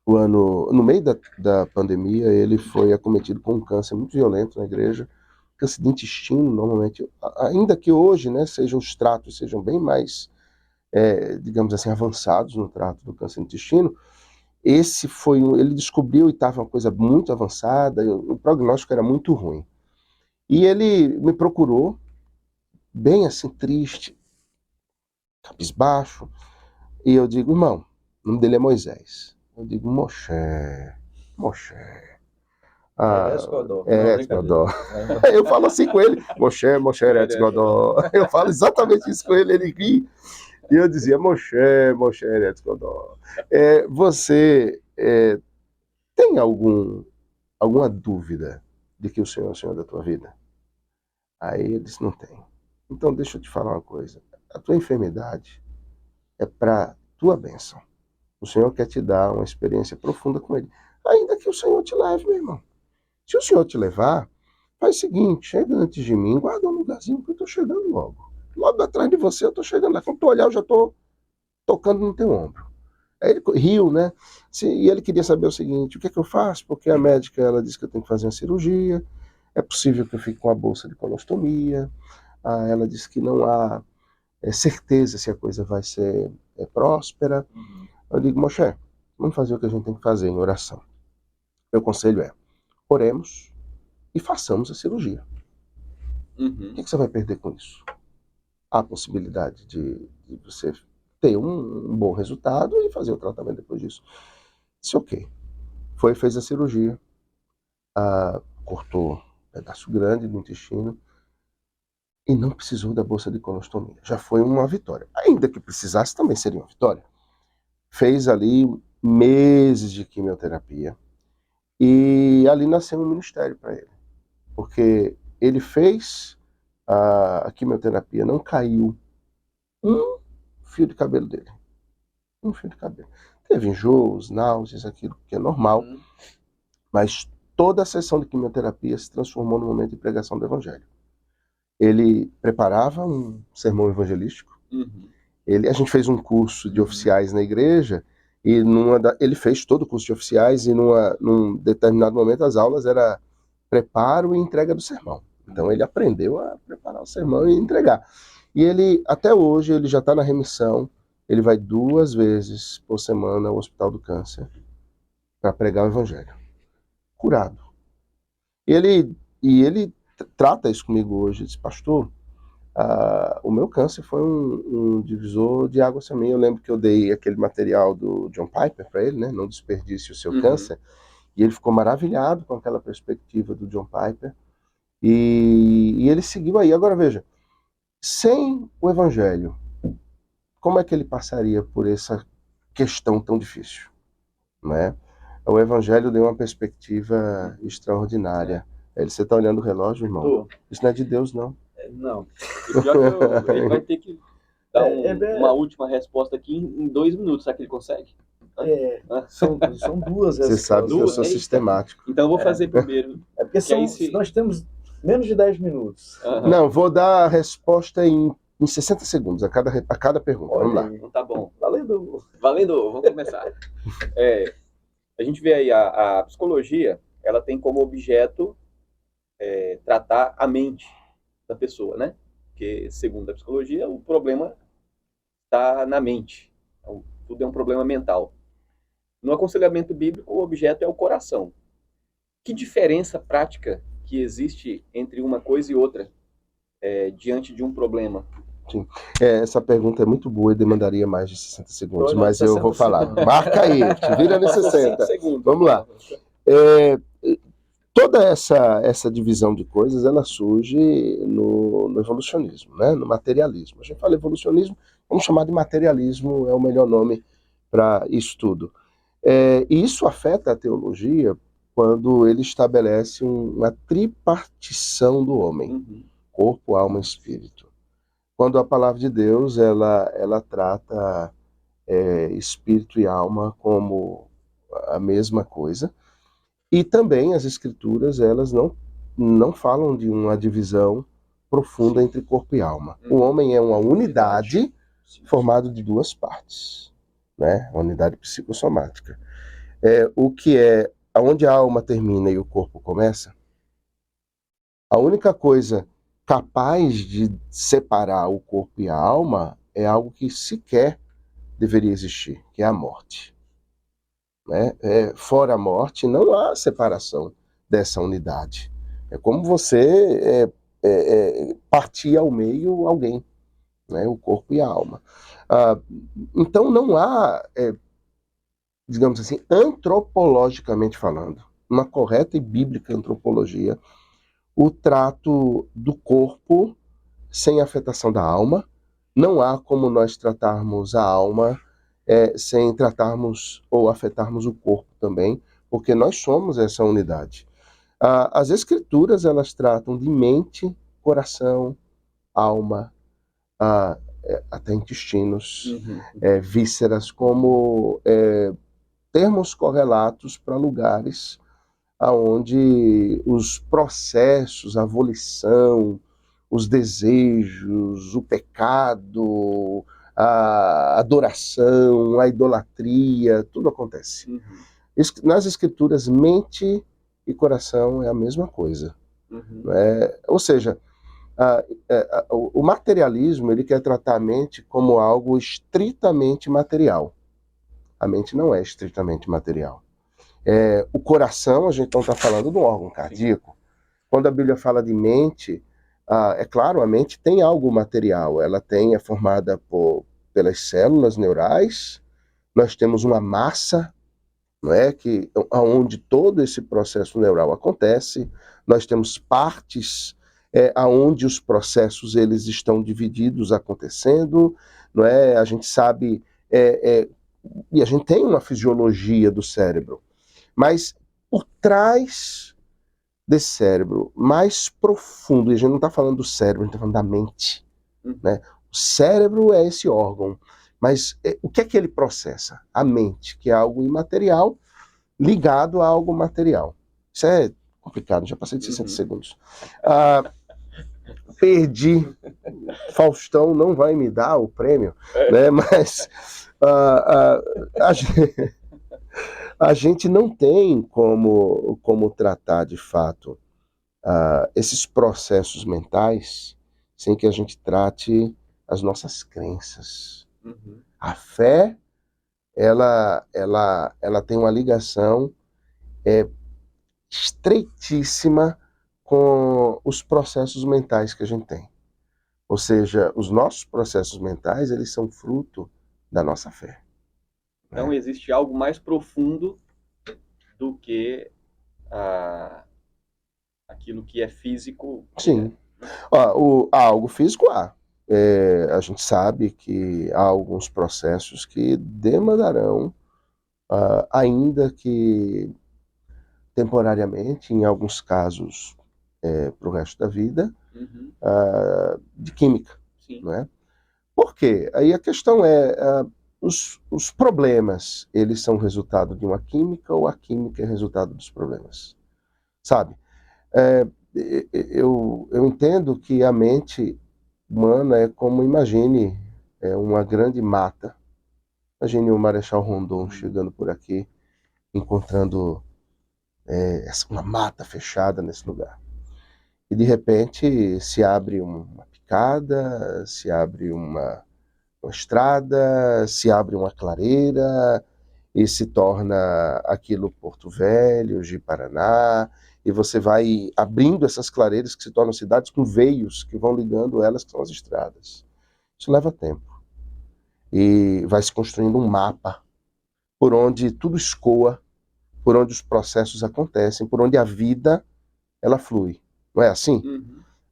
no meio da pandemia, ele foi acometido com um câncer muito violento na igreja, câncer de intestino, normalmente, ainda que hoje, né, os tratos sejam bem mais, digamos assim, avançados no trato do câncer de intestino, ele descobriu e estava uma coisa muito avançada, o prognóstico era muito ruim. E ele me procurou, bem assim, triste, cabisbaixo, e eu digo, irmão, o nome dele é Moisés. Eu digo, Moshe. Eretz Godó. Eretz Godó. É. Eu falo assim com ele, Moshe Eretz Godó. Eu falo exatamente isso com ele, ele ri. E eu dizia, Moshe Eretz Godó. Você tem alguma dúvida de que o Senhor é o Senhor da tua vida? Aí ele disse, não tem. Então deixa eu te falar uma coisa. A tua enfermidade é para tua bênção. O Senhor quer te dar uma experiência profunda com Ele. Ainda que o Senhor te leve, meu irmão. Se o Senhor te levar, faz o seguinte, chega antes de mim, guarda um lugarzinho que eu estou chegando logo. Logo atrás de você eu estou chegando lá. Quando tu olhar, eu já estou tocando no teu ombro. Aí ele riu, né? E ele queria saber o seguinte, o que é que eu faço? Porque a médica, ela disse que eu tenho que fazer uma cirurgia, é possível que eu fique com a bolsa de colostomia, ela disse que não há certeza se a coisa vai ser próspera. Eu digo, Moshe, vamos fazer o que a gente tem que fazer em oração. Meu conselho é, oremos e façamos a cirurgia. O que você vai perder com isso? Há a possibilidade de você ter um bom resultado e fazer o tratamento depois disso. Disse, ok. Fez a cirurgia, cortou um pedaço grande do intestino e não precisou da bolsa de colostomia. Já foi uma vitória. Ainda que precisasse, também seria uma vitória. Fez ali meses de quimioterapia e ali nasceu um ministério para ele. Porque ele fez a quimioterapia, não caiu um fio de cabelo dele. Um fio de cabelo. Teve enjoos, náuseas, aquilo que é normal, mas toda a sessão de quimioterapia se transformou no momento de pregação do evangelho. Ele preparava um sermão evangelístico. A gente fez um curso de oficiais na igreja e ele fez todo o curso de oficiais e num determinado momento as aulas era preparo e entrega do sermão. Então ele aprendeu a preparar o sermão e entregar. E ele, até hoje, ele já está na remissão. Ele vai 2 vezes por semana ao Hospital do Câncer para pregar o evangelho. Curado. E ele trata isso comigo hoje. Ele diz, pastor, o meu câncer foi um divisor de águas também. Eu lembro que eu dei aquele material do John Piper para ele, né? Não desperdice o seu câncer. E ele ficou maravilhado com aquela perspectiva do John Piper. E ele seguiu aí. Agora veja, sem o evangelho, como é que ele passaria por essa questão tão difícil? Né? O evangelho deu uma perspectiva extraordinária. Você está olhando o relógio, irmão? Isso não é de Deus, não. Não. E pior que ele vai ter que dar uma última resposta aqui em 2 minutos. Será que ele consegue? São 2 respostas. Você sabe que eu sou sistemático. Então eu vou fazer primeiro. É porque nós temos menos de 10 minutos. Não, vou dar a resposta em 60 segundos a cada pergunta. Vamos lá. Então tá bom. Valendo. Vamos começar. A gente vê aí a psicologia, ela tem como objeto tratar a mente da pessoa, né? Porque, segundo a psicologia, o problema está na mente. Então, tudo é um problema mental. No aconselhamento bíblico, o objeto é o coração. Que diferença prática que existe entre uma coisa e outra diante de um problema? Sim. Essa pergunta é muito boa e demandaria mais de 60 segundos, mas eu vou falar. Marca aí, te vira nos 60. Vamos lá. Toda essa divisão de coisas, ela surge no evolucionismo, né? No materialismo. A gente fala evolucionismo, vamos chamar de materialismo, é o melhor nome para isso tudo. E isso afeta a teologia quando ele estabelece uma tripartição do homem, corpo, alma e espírito. Quando a palavra de Deus, ela trata espírito e alma como a mesma coisa. E também as escrituras, elas não falam de uma divisão profunda entre corpo e alma. O homem é uma unidade formada de 2 partes, né? Uma unidade psicossomática. Onde a alma termina e o corpo começa, a única coisa capaz de separar o corpo e a alma é algo que sequer deveria existir, que é a morte. Né? Fora a morte, não há separação dessa unidade. É como você partir ao meio alguém, né? O corpo e a alma. Então não há, digamos assim, antropologicamente falando, uma correta e bíblica antropologia, o trato do corpo sem afetação da alma. Não há como nós tratarmos a alma sem tratarmos ou afetarmos o corpo também, porque nós somos essa unidade. As escrituras, elas tratam de mente, coração, alma, até intestinos, vísceras, como termos correlatos para lugares aonde os processos, a volição, os desejos, o pecado, a adoração, a idolatria, tudo acontece. Nas escrituras, mente e coração é a mesma coisa. Ou seja, o materialismo, ele quer tratar a mente como algo estritamente material. A mente não é estritamente material. O coração, a gente não está falando de um órgão cardíaco. Quando a Bíblia fala de mente, é claro, a mente tem algo material. Ela é formada pelas células neurais. Nós temos uma massa, não é, onde todo esse processo neural acontece. Nós temos partes aonde os processos eles estão divididos acontecendo, não é? A gente sabe e a gente tem uma fisiologia do cérebro, mas por trás desse cérebro mais profundo, e a gente não está falando do cérebro, a gente está falando da mente, né? O cérebro é esse órgão, mas o que é que ele processa? A mente, que é algo imaterial ligado a algo material. Isso é complicado, já passei de 60 segundos. Perdi. Faustão não vai me dar o prêmio, né? Mas a gente não tem como tratar de fato esses processos mentais sem que a gente trate as nossas crenças. A fé, ela tem uma ligação estreitíssima com os processos mentais que a gente tem. Ou seja, os nossos processos mentais, eles são fruto da nossa fé. Então existe algo mais profundo do que aquilo que é físico. Sim. Algo físico há. A gente sabe que há alguns processos que demandarão, ainda que temporariamente, em alguns casos para o resto da vida, de química. Sim. Não é? Por quê? Aí a questão os problemas, eles são resultado de uma química ou a química é resultado dos problemas? Sabe? Eu entendo que a mente humana é como, imagine, uma grande mata. Imagine o Marechal Rondon chegando por aqui, encontrando uma mata fechada nesse lugar. E de repente se abre uma picada, se abre uma estrada, se abre uma clareira e se torna aquilo Porto Velho, Ji-Paraná, e você vai abrindo essas clareiras que se tornam cidades com veios que vão ligando elas, que são as estradas. Isso leva tempo. E vai se construindo um mapa por onde tudo escoa, por onde os processos acontecem, por onde a vida ela flui. Não é assim?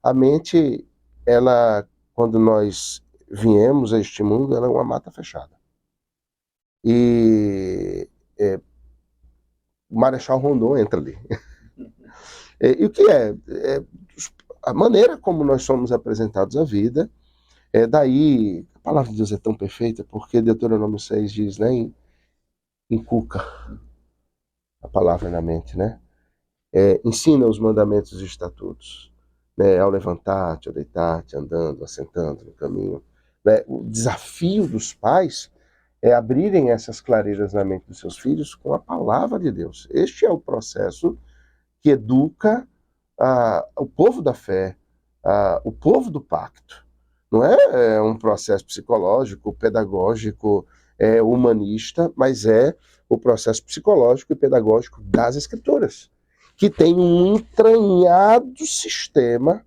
A mente, ela, quando nós viemos a este mundo, ela é uma mata fechada. E o Marechal Rondon entra ali. E o que a maneira como nós somos apresentados à vida, daí, a palavra de Deus é tão perfeita, porque Deuteronômio 6 diz, né, inculca a palavra na mente, né? Ensina os mandamentos e estatutos, né, ao levantar-te, ao deitar-te, andando, assentando no caminho. Né? O desafio dos pais é abrirem essas clareiras na mente dos seus filhos com a palavra de Deus. Este é o processo que educa o povo da fé, o povo do pacto. Não é um processo psicológico, pedagógico, humanista, mas é o processo psicológico e pedagógico das Escrituras, que tem um entranhado sistema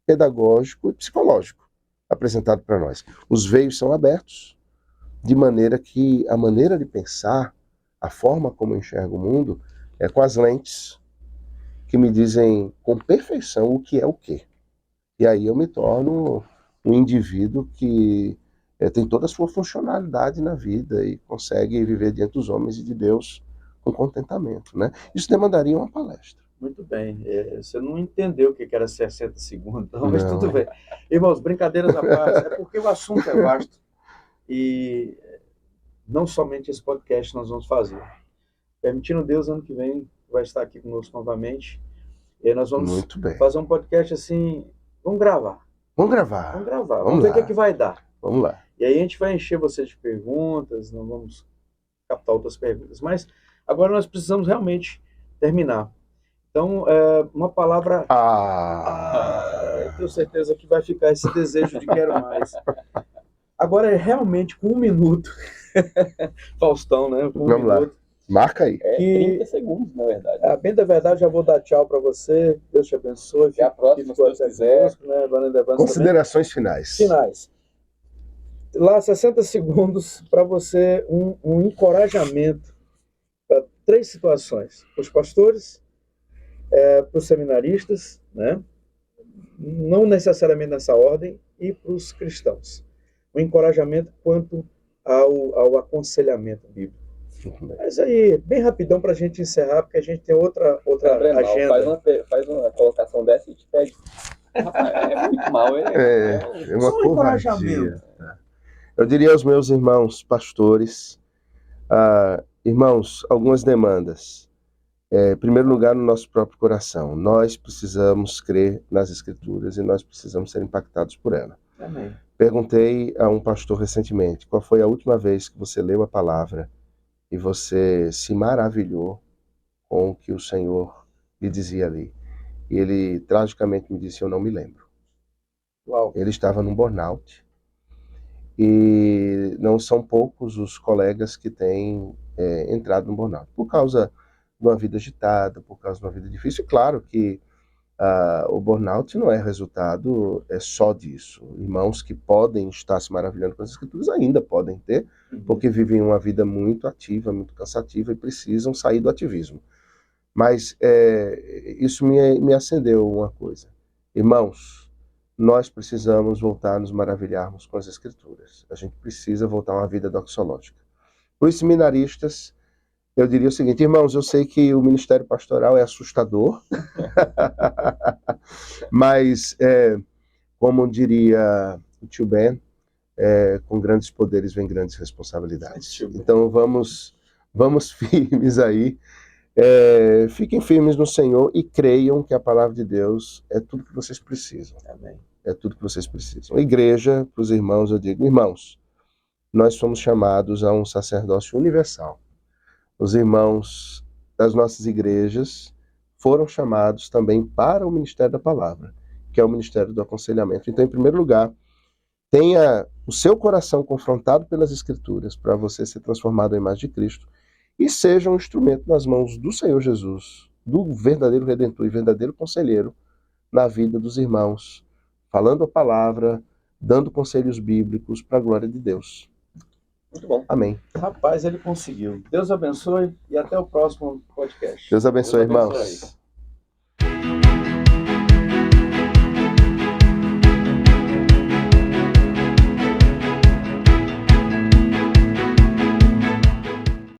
pedagógico e psicológico apresentado para nós. Os veios são abertos, de maneira que a maneira de pensar, a forma como eu enxergo o mundo, com as lentes que me dizem com perfeição o que é o quê. E aí eu me torno um indivíduo que tem toda a sua funcionalidade na vida e consegue viver diante dos homens e de Deus com contentamento, né? Isso demandaria uma palestra. Muito bem. Você não entendeu o que era 60 segundos, então, mas Não. tudo bem. Irmãos, brincadeiras à parte, é porque o assunto é vasto e não somente esse podcast nós vamos fazer. Permitindo Deus, ano que vem vai estar aqui conosco novamente. E aí nós vamos Muito bem. fazer um podcast assim, vamos gravar. Vamos gravar. Vamos ver o lá. que vai dar. Vamos lá. E aí a gente vai encher você de perguntas, nós vamos captar outras perguntas. Mas agora nós precisamos realmente terminar. Então, uma palavra... eu tenho certeza que vai ficar esse desejo de quero mais. Agora é realmente com 1 minuto. Faustão, né? Com 1 Vamos lá. minuto. Marca aí. 30 segundos, na verdade. Bem da verdade, já vou dar tchau para você. Deus te abençoe. Até a próxima, se Deus quiser. Né? Considerações finais. Lá, 60 segundos para você, um encorajamento para 3 situações. Para os pastores, para os seminaristas, né? Não necessariamente nessa ordem, e para os cristãos. Um encorajamento quanto ao aconselhamento bíblico. Mas aí, bem rapidão para a gente encerrar, porque a gente tem outra agenda. Faz uma colocação dessa e te pede. Rapaz, é muito mal. É uma Só um encorajamento. Eu diria aos meus irmãos pastores, irmãos, algumas demandas. Em primeiro lugar, no nosso próprio coração. Nós precisamos crer nas Escrituras e nós precisamos ser impactados por ela. Amém. Perguntei a um pastor recentemente, qual foi a última vez que você leu a palavra e você se maravilhou com o que o Senhor lhe dizia ali? E ele tragicamente me disse, eu não me lembro. Uau. Ele estava num burnout. E não são poucos os colegas que têm entrado no burnout, por causa de uma vida agitada, por causa de uma vida difícil. E claro que o burnout não é resultado só disso. Irmãos que podem estar se maravilhando com as Escrituras ainda podem ter, porque vivem uma vida muito ativa, muito cansativa e precisam sair do ativismo. Mas isso me acendeu uma coisa. Irmãos, nós precisamos voltar a nos maravilharmos com as Escrituras. A gente precisa voltar a uma vida doxológica. Para os seminaristas, eu diria o seguinte, irmãos, eu sei que o ministério pastoral é assustador, mas, como diria o tio Ben, com grandes poderes vem grandes responsabilidades. Então vamos firmes aí, fiquem firmes no Senhor e creiam que a palavra de Deus é tudo que vocês precisam. Amém. É tudo que vocês precisam. Igreja, para os irmãos, eu digo, irmãos, nós somos chamados a um sacerdócio universal. Os irmãos das nossas igrejas foram chamados também para o ministério da palavra, que é o ministério do aconselhamento. Então, em primeiro lugar, tenha o seu coração confrontado pelas Escrituras para você ser transformado em imagem de Cristo e seja um instrumento nas mãos do Senhor Jesus, do verdadeiro Redentor e verdadeiro conselheiro na vida dos irmãos, falando a palavra, dando conselhos bíblicos para a glória de Deus. Muito bom. Amém. Rapaz, ele conseguiu. Deus abençoe e até o próximo podcast. Deus abençoe, irmãos.